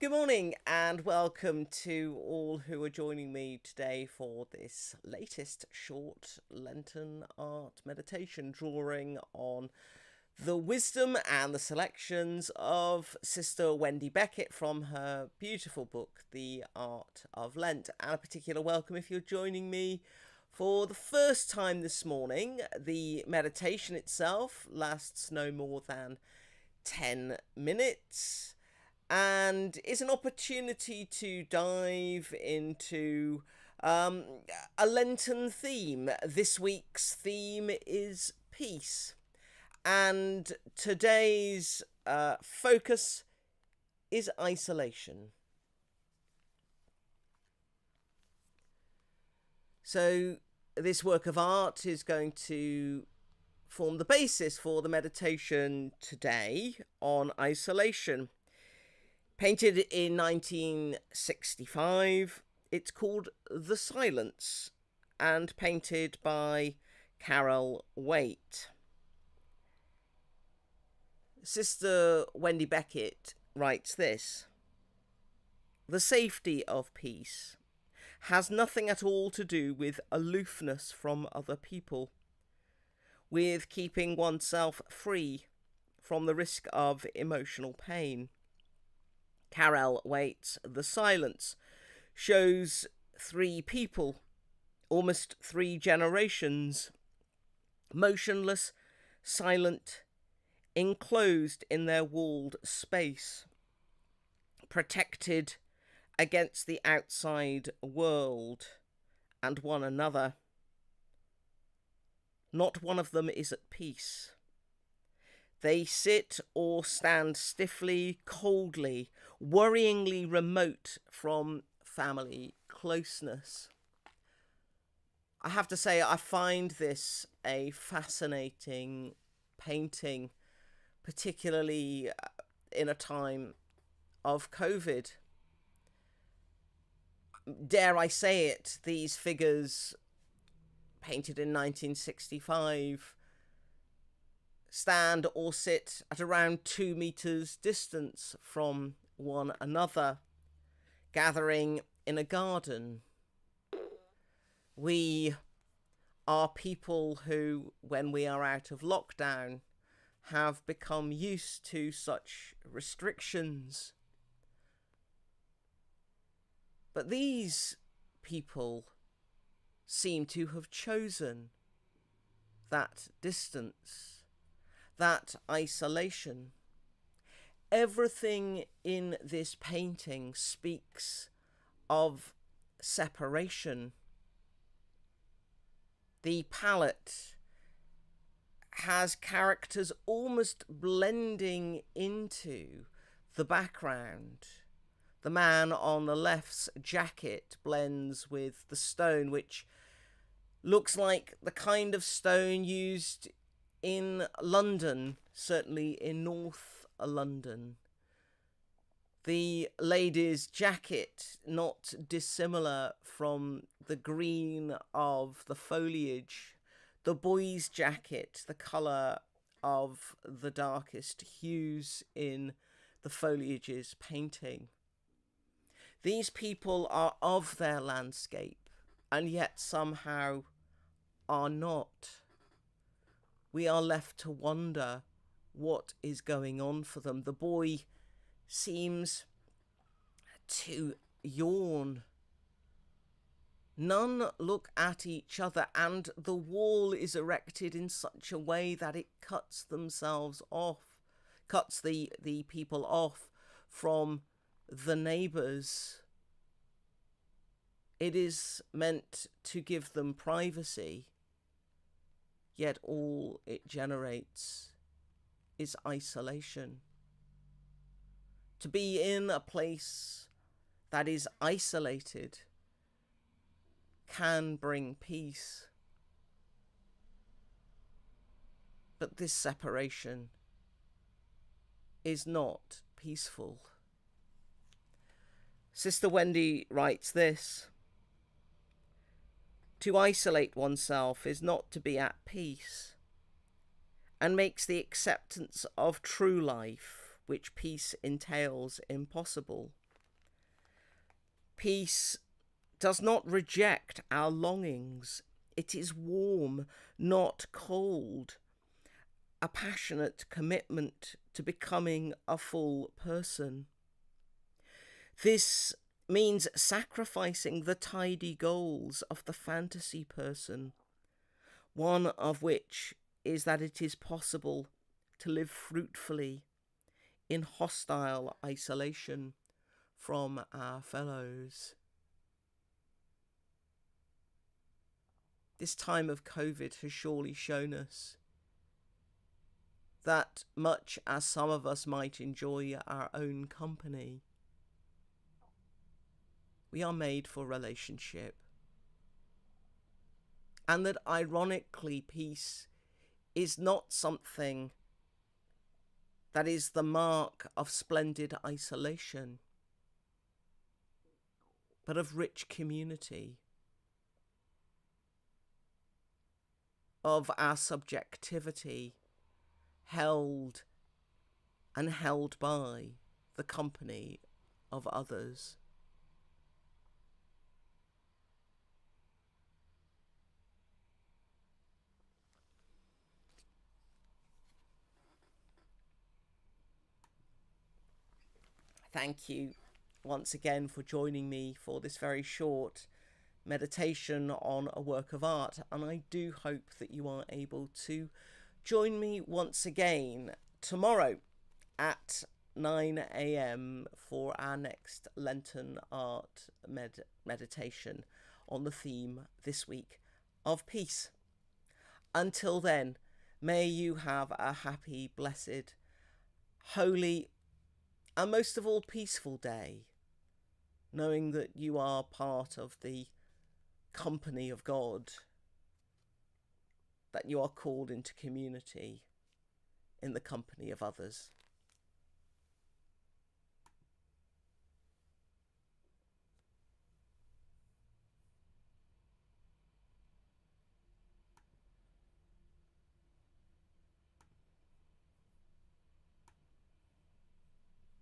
Good morning and welcome to all who are joining me today for this latest short Lenten art meditation, drawing on the wisdom and the selections of Sister Wendy Beckett from her beautiful book, The Art of Lent. And a particular welcome if you're joining me for the first time this morning. The meditation itself lasts no more than 10 minutes and is an opportunity to dive into a Lenten theme. This week's theme is peace, and today's focus is isolation. So this work of art is going to form the basis for the meditation today on isolation. Painted in 1965, it's called The Silence and painted by Carol Waite. Sister Wendy Beckett writes this: "The safety of peace has nothing at all to do with aloofness from other people, with keeping oneself free from the risk of emotional pain. Carol Waite's The Silence shows three people, almost three generations, motionless, silent, enclosed in their walled space, protected against the outside world and one another. Not one of them is at peace. They sit or stand stiffly, coldly, worryingly remote from family closeness." I have to say, I find this a fascinating painting, particularly in a time of COVID. Dare I say it, these figures, painted in 1965, stand or sit at around 2 meters distance from one another, gathering in a garden. We are people who, when we are out of lockdown, have become used to such restrictions. But these people seem to have chosen that distance, that isolation. Everything in this painting speaks of separation. The palette has characters almost blending into the background. The man on the left's jacket blends with the stone, which looks like the kind of stone used in London, certainly in North London. The lady's jacket, not dissimilar from the green of the foliage. The boy's jacket, the colour of the darkest hues in the foliage's painting. These people are of their landscape, and yet somehow are not. We are left to wonder what is going on for them. The boy seems to yawn. None look at each other, and the wall is erected in such a way that it cuts themselves off, cuts the people off from the neighbours. It is meant to give them privacy, yet all it generates is isolation. To be in a place that is isolated can bring peace, but this separation is not peaceful. Sister Wendy writes this: "To isolate oneself is not to be at peace, and makes the acceptance of true life, which peace entails, impossible. Peace does not reject our longings. It is warm, not cold. A passionate commitment to becoming a full person. This means sacrificing the tidy goals of the fantasy person, one of which is that it is possible to live fruitfully in hostile isolation from our fellows. This time of COVID has surely shown us that much as some of us might enjoy our own company, we are made for relationship. And that ironically, peace is not something that is the mark of splendid isolation, but of rich community, of our subjectivity held and held by the company of others. Thank you once again for joining me for this very short meditation on a work of art, and I do hope that you are able to join me once again tomorrow at 9 a.m. for our next Lenten art meditation on the theme this week of peace. Until then, may you have a happy, blessed, holy, and most of all peaceful day, knowing that you are part of the company of God, that you are called into community in the company of others.